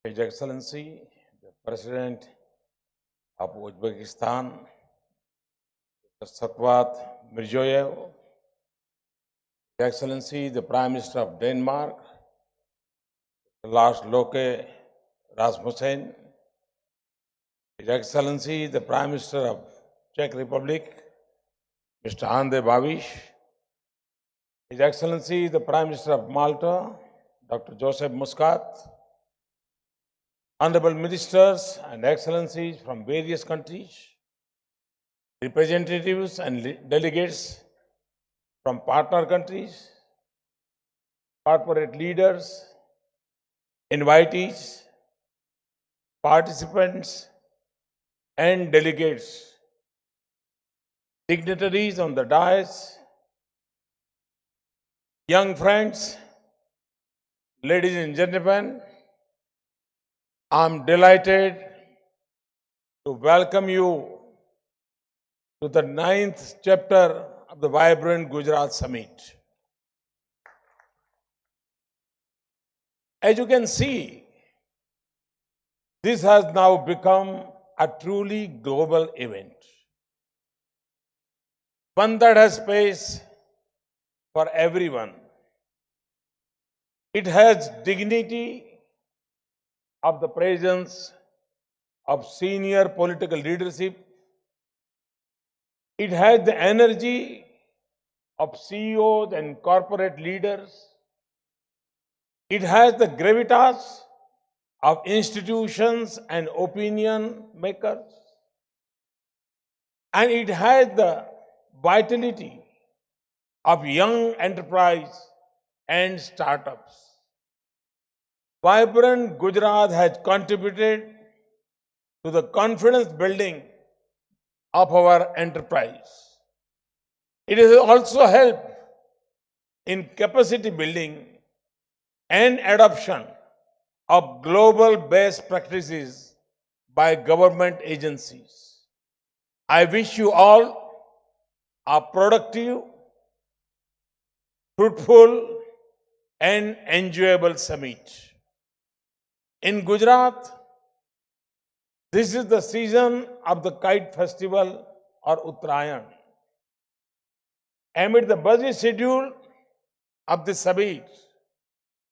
His Excellency, the President of Uzbekistan, Mr. Satwat Mirzoyev, His Excellency, the Prime Minister of Denmark, Lars Loke Rasmussen, His Excellency, the Prime Minister of Czech Republic, Mr. Ande Babiš, His Excellency, the Prime Minister of Malta, Dr. Joseph Muscat, Honorable Ministers and Excellencies from various countries, representatives and delegates from partner countries, corporate leaders, invitees, participants, and delegates, dignitaries on the dais, young friends, ladies and gentlemen, I'm delighted to welcome you to the 9th chapter of the Vibrant Gujarat Summit. As you can see, this has now become a truly global event, one that has space for everyone. It has dignity of the presence of senior political leadership. It has the energy of CEOs and corporate leaders. It has the gravitas of institutions and opinion makers. And it has the vitality of young enterprise and startups. Vibrant Gujarat has contributed to the confidence building of our enterprise. It has also helped in capacity building and adoption of global best practices by government agencies. I wish you all a productive, fruitful, and enjoyable summit. In Gujarat, this is the season of the kite festival or Uttarayan. Amid the busy schedule of the summit,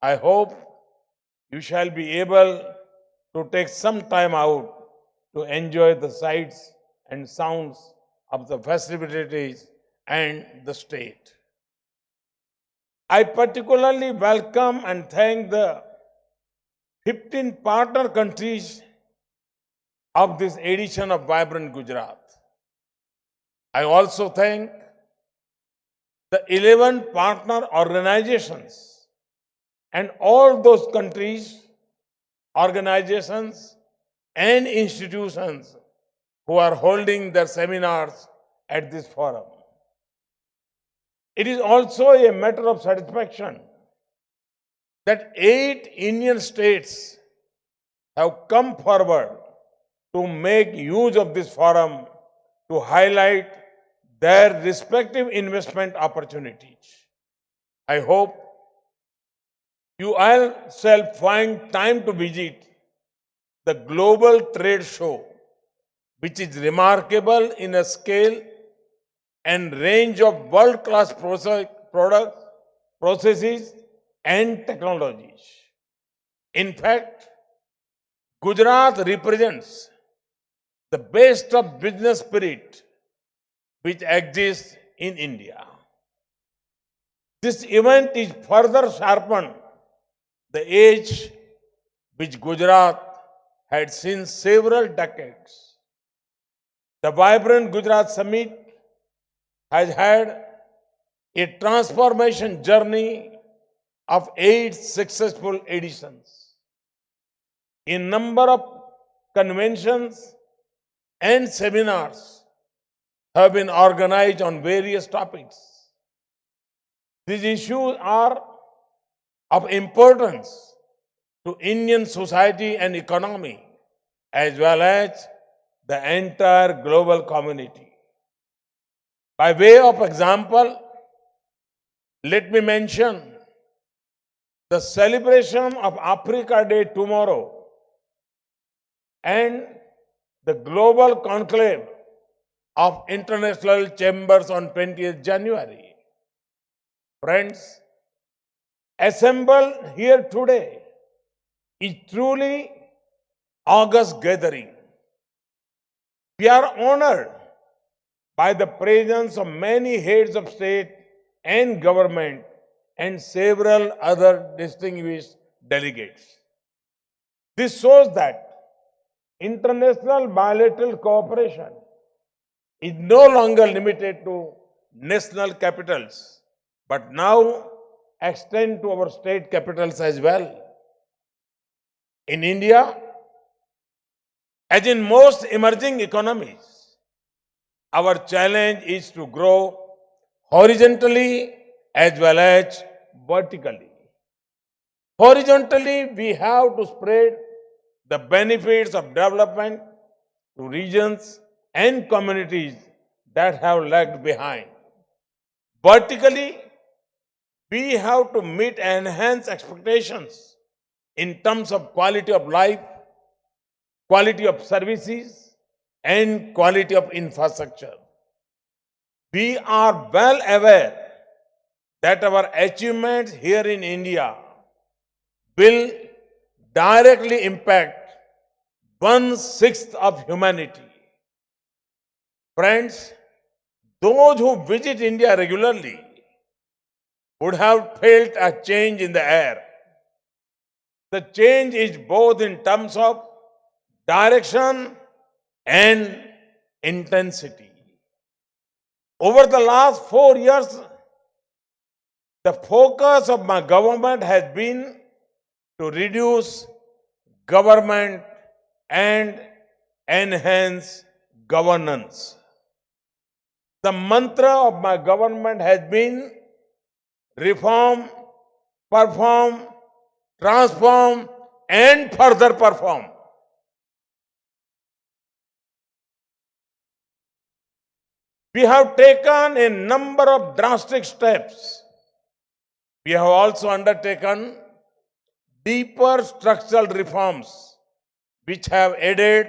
I hope you shall be able to take some time out to enjoy the sights and sounds of the festivities and the state. I particularly welcome and thank the 15 partner countries of this edition of Vibrant Gujarat. I also thank the 11 partner organizations and all those countries, organizations, and institutions who are holding their seminars at this forum. It is also a matter of satisfaction that 8 Indian states have come forward to make use of this forum to highlight their respective investment opportunities. I hope you all shall find time to visit the Global Trade Show, which is remarkable in a scale and range of world-class products, processes, and technologies. In fact, Gujarat represents the best of business spirit which exists in India. This event is further sharpened the age which Gujarat had seen several decades. The Vibrant Gujarat Summit has had a transformation journey of 8 successful editions. A number of conventions and seminars have been organized on various topics. These issues are of importance to Indian society and economy, as well as the entire global community. By way of example, let me mention the celebration of Africa Day tomorrow and the global conclave of international chambers on 20th January. Friends, assembled here today is truly august gathering. We are honored by the presence of many heads of state and government and several other distinguished delegates. This shows that international bilateral cooperation is no longer limited to national capitals, but now extend to our state capitals as well. In India, as in most emerging economies, our challenge is to grow horizontally as well as vertically. Horizontally, we have to spread the benefits of development to regions and communities that have lagged behind. Vertically, we have to meet and enhance expectations in terms of quality of life, quality of services, and quality of infrastructure. We are well aware that our achievements here in India will directly impact 1/6 of humanity. Friends, those who visit India regularly would have felt a change in the air. The change is both in terms of direction and intensity. Over the last 4 years, the focus of my government has been to reduce government and enhance governance. The mantra of my government has been reform, perform, transform, and further perform. We have taken a number of drastic steps. We have also undertaken deeper structural reforms which have added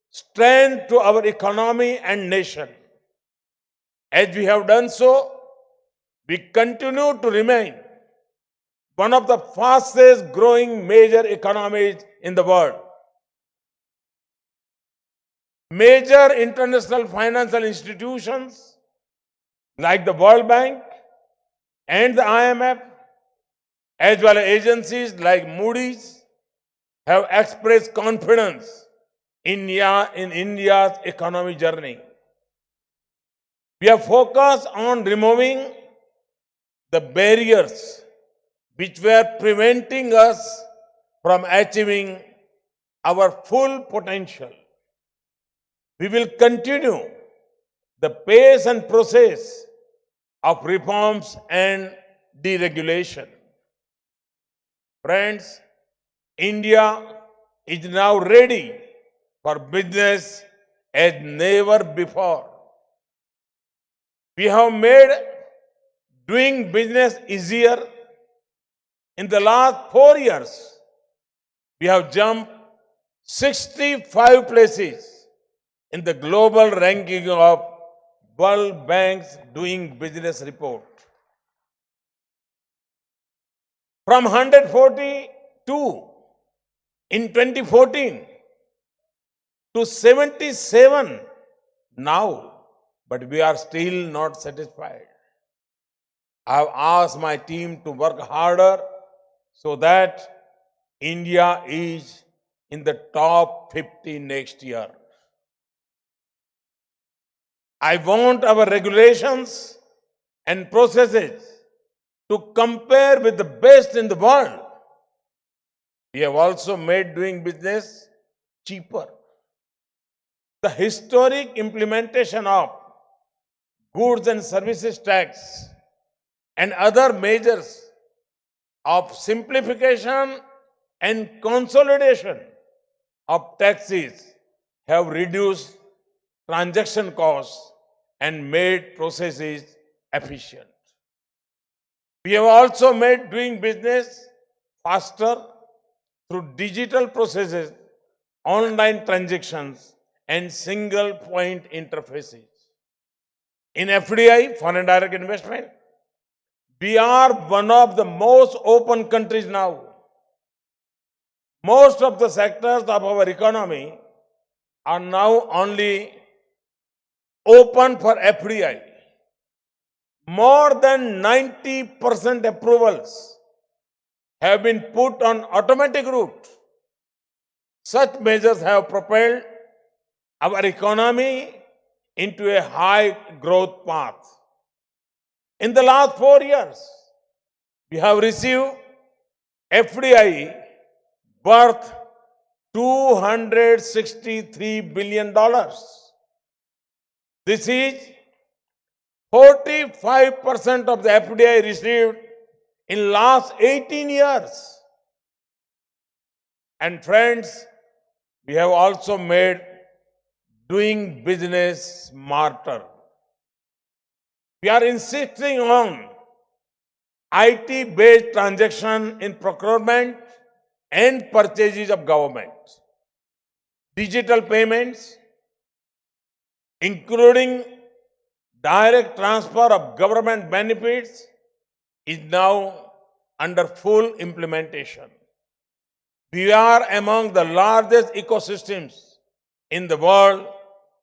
strength to our economy and nation. As we have done so, we continue to remain one of the fastest growing major economies in the world. Major international financial institutions like the World Bank and the IMF, as well as agencies like Moody's, have expressed confidence in India's economy journey. We are focused on removing the barriers which were preventing us from achieving our full potential. We will continue the pace and process of reforms and deregulation. Friends, India is now ready for business as never before. We have made doing business easier. In the last 4 years, we have jumped 65 places in the global ranking of World Bank's Doing Business report. From 142 in 2014 to 77 now, but we are still not satisfied. I have asked my team to work harder so that India is in the top 50 next year. I want our regulations and processes to compare with the best in the world. We have also made doing business cheaper. The historic implementation of goods and services tax and other measures of simplification and consolidation of taxes have reduced transaction costs and made processes efficient. We have also made doing business faster through digital processes online transactions, and single point interfaces. In FDI, foreign direct investment, we are one of the most open countries now. Most of the sectors of our economy are now only open for FDI. More than 90% approvals have been put on automatic route. Such measures have propelled our economy into a high growth path. In the last 4 years, we have received FDI worth $263 billion. This is 45% of the FDI received in last 18 years. And friends, we have also made doing business smarter. We are insisting on IT-based transaction in procurement and purchases of government. Digital payments, including direct transfer of government benefits, is now under full implementation. We are among the largest ecosystems in the world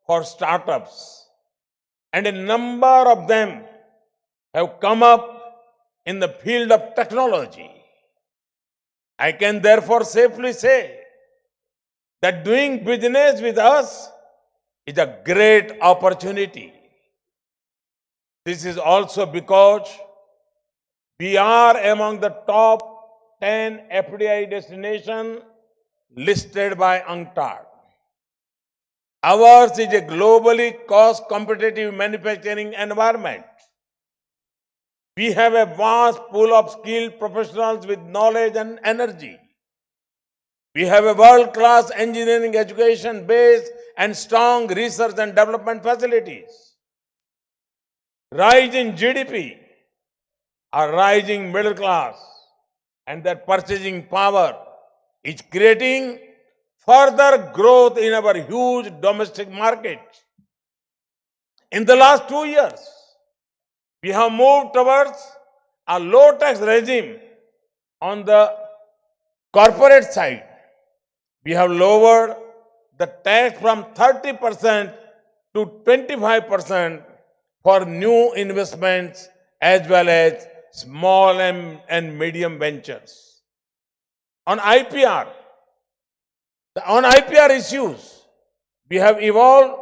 for startups, and a number of them have come up in the field of technology. I can therefore safely say that doing business with us is a great opportunity. This is also because we are among the top 10 FDI destinations listed by UNCTAD. Ours is a globally cost-competitive manufacturing environment. We have a vast pool of skilled professionals with knowledge and energy. We have a world-class engineering education base and strong research and development facilities. Rise in GDP, a rising middle class, and their purchasing power is creating further growth in our huge domestic market. In the last 2 years, we have moved towards a low-tax regime on the corporate side. We have lowered the tax from 30% to 25% for new investments as well as small and medium ventures. On IPR issues, we have evolved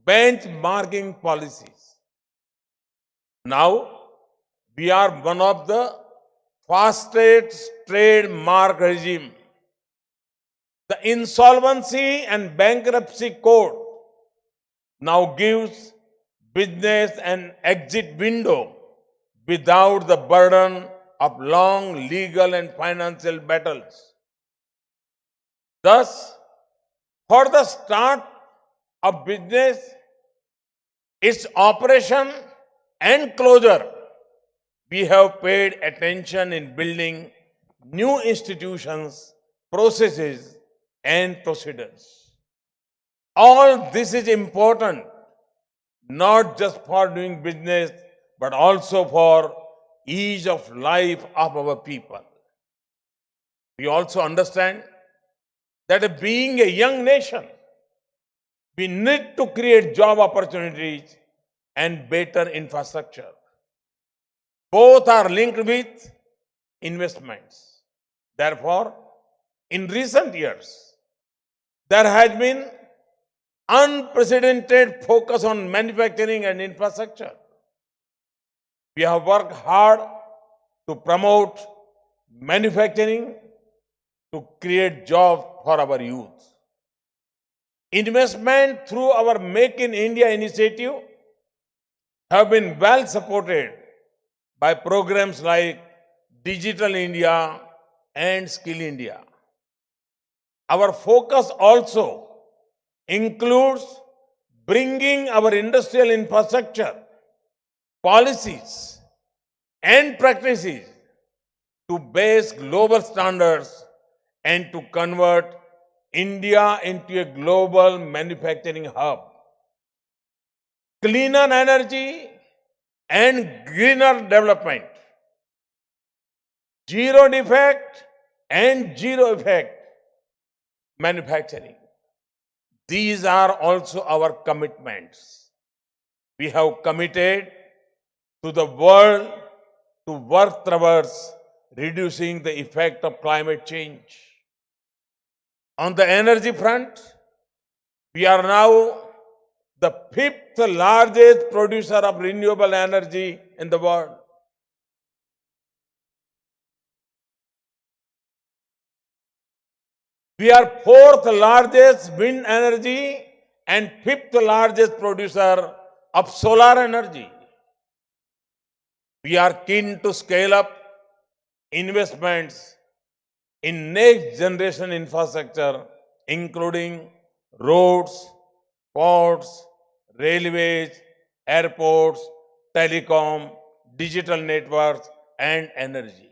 benchmarking policies. Now, we are one of the fastest trademark regime. The Insolvency and Bankruptcy Code now gives business an exit window without the burden of long legal and financial battles. Thus, for the start of business, its operation and closure, we have paid attention in building new institutions, processes, and procedures. All this is important, not just for doing business, but also for ease of life of our people. We also understand that being a young nation, we need to create job opportunities and better infrastructure. Both are linked with investments. Therefore, in recent years, there has been unprecedented focus on manufacturing and infrastructure. We have worked hard to promote manufacturing to create jobs for our youth. Investment through our Make in India initiative have been well supported by programs like Digital India and Skill India. Our focus also includes bringing our industrial infrastructure, policies, and practices to base global standards and to convert India into a global manufacturing hub. Cleaner energy and greener development. Zero defect and zero effect manufacturing. These are also our commitments. We have committed to the world to work towards reducing the effect of climate change. On the energy front, we are now the fifth largest producer of renewable energy in the world. We are fourth largest wind energy and fifth largest producer of solar energy. We are keen to scale up investments in next generation infrastructure, including roads, ports, railways, airports, telecom, digital networks, and energy.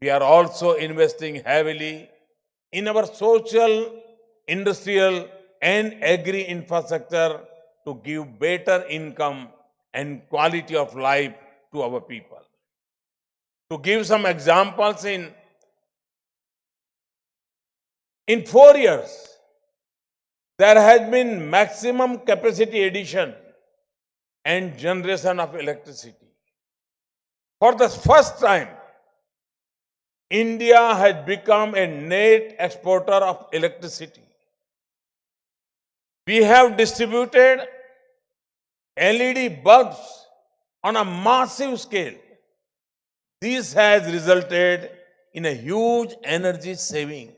We are also investing heavily in our social, industrial, and agri infrastructure to give better income and quality of life to our people. To give some examples, in 4 years, there has been maximum capacity addition and generation of electricity. For the first time, India has become a net exporter of electricity. We have distributed LED bulbs on a massive scale. This has resulted in a huge energy saving.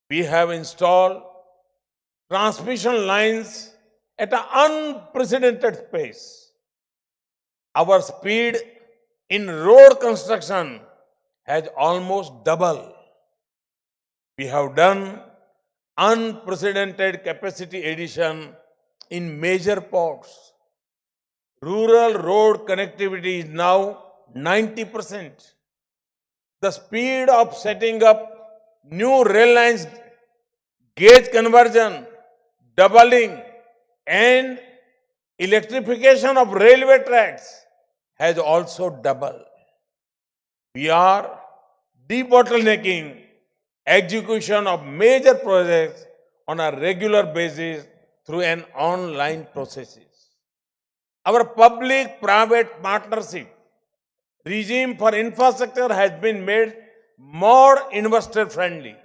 We have installed transmission lines at an unprecedented pace. Our speed in road construction has almost doubled. We have done unprecedented capacity addition in major ports. Rural road connectivity is now 90%. The speed of setting up new rail lines, gauge conversion, doubling, and electrification of railway tracks has also doubled. We are debottlenecking execution of major projects on a regular basis through an online processes. Our public-private partnership regime for infrastructure has been made more investor-friendly.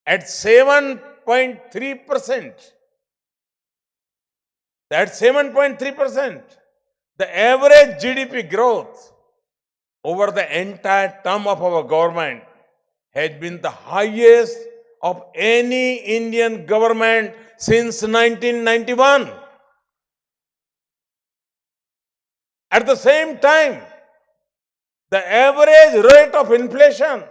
At 7.3%, the average GDP growth over the entire term of our government has been the highest of any Indian government since 1991. At the same time, the average rate of inflation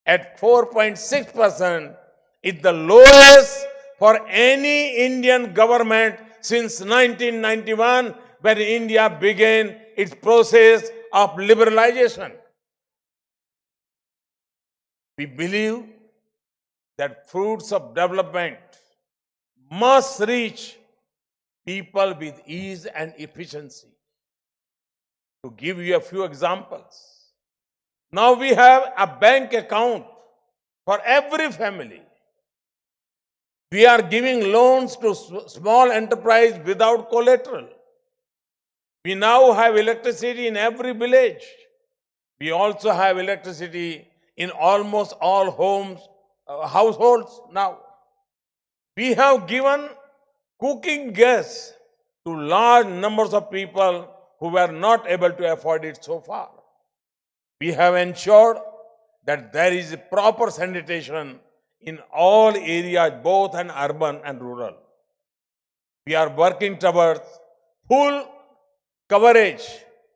at 4.6% is the lowest for any Indian government since 1991, when India began its process of liberalization. We believe that fruits of development must reach people with ease and efficiency. To give you a few examples, now we have a bank account for every family. We are giving loans to small enterprise without collateral. We now have electricity in every village. We also have electricity in almost all homes, households now. We have given cooking gas to large numbers of people who were not able to afford it so far. We have ensured that there is proper sanitation in all areas, both in urban and rural. We are working towards full coverage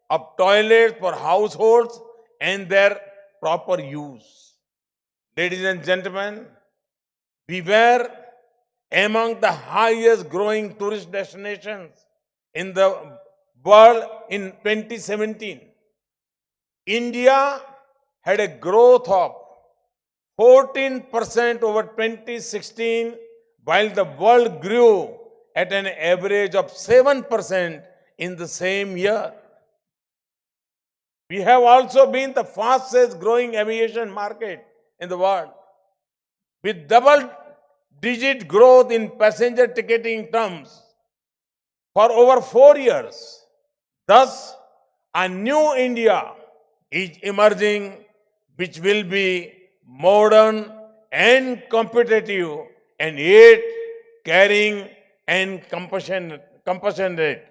of toilets for households and their proper use. Ladies and gentlemen, we were among the highest growing tourist destinations in the world in 2017. India had a growth of 14% over 2016, while the world grew at an average of 7% in the same year. We have also been the fastest growing aviation market in the world, with double-digit growth in passenger ticketing terms for over 4 years. Thus, a new India is emerging, which will be modern and competitive, and yet caring and compassionate.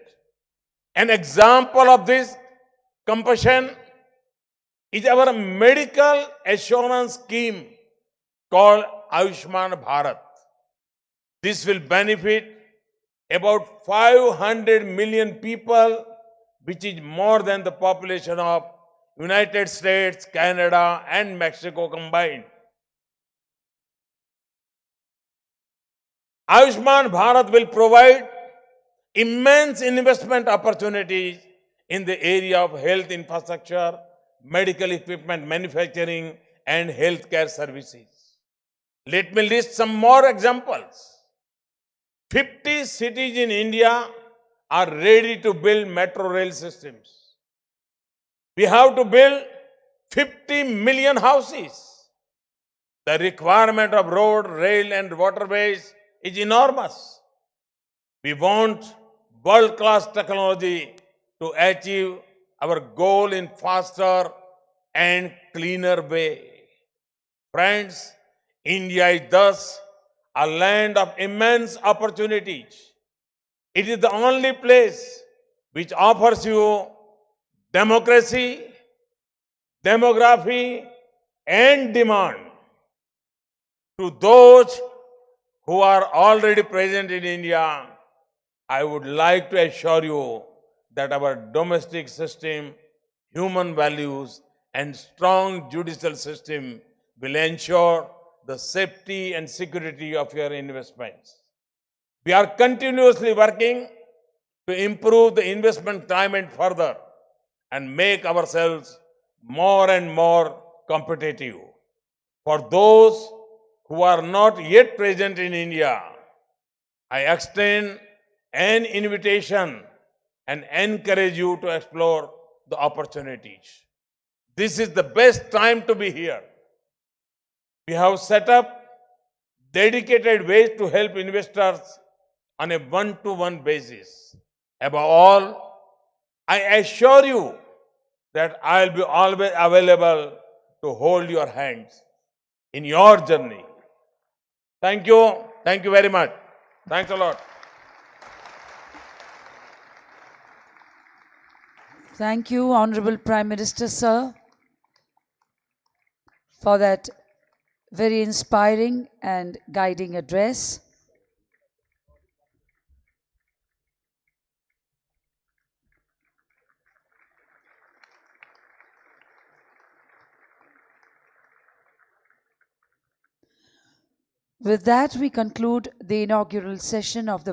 An example of this compassion is our medical assurance scheme called Ayushman Bharat. This will benefit about 500 million people, which is more than the population of United States, Canada, and Mexico combined. Ayushman Bharat will provide immense investment opportunities in the area of health infrastructure, medical equipment manufacturing, and healthcare services. Let me list some more examples. 50 cities in India are ready to build metro rail systems. We have to build 50 million houses. The requirement of road, rail, and waterways is enormous. We want world-class technology to achieve our goal in faster and cleaner way. Friends, India is thus a land of immense opportunities. It is the only place which offers you democracy, demography, and demand. To those who are already present in India, I would like to assure you that our domestic system, human values, and strong judicial system will ensure the safety and security of your investments. We are continuously working to improve the investment climate further and make ourselves more and more competitive. For those who are not yet present in India, I extend an invitation and encourage you to explore the opportunities. This is the best time to be here. We have set up dedicated ways to help investors on a one-to-one basis. Above all, I assure you that I'll be always available to hold your hands in your journey. Thank you. Thank you very much. Thanks a lot. Thank you, Honorable Prime Minister, sir, for that very inspiring and guiding address. With that, we conclude the inaugural session of the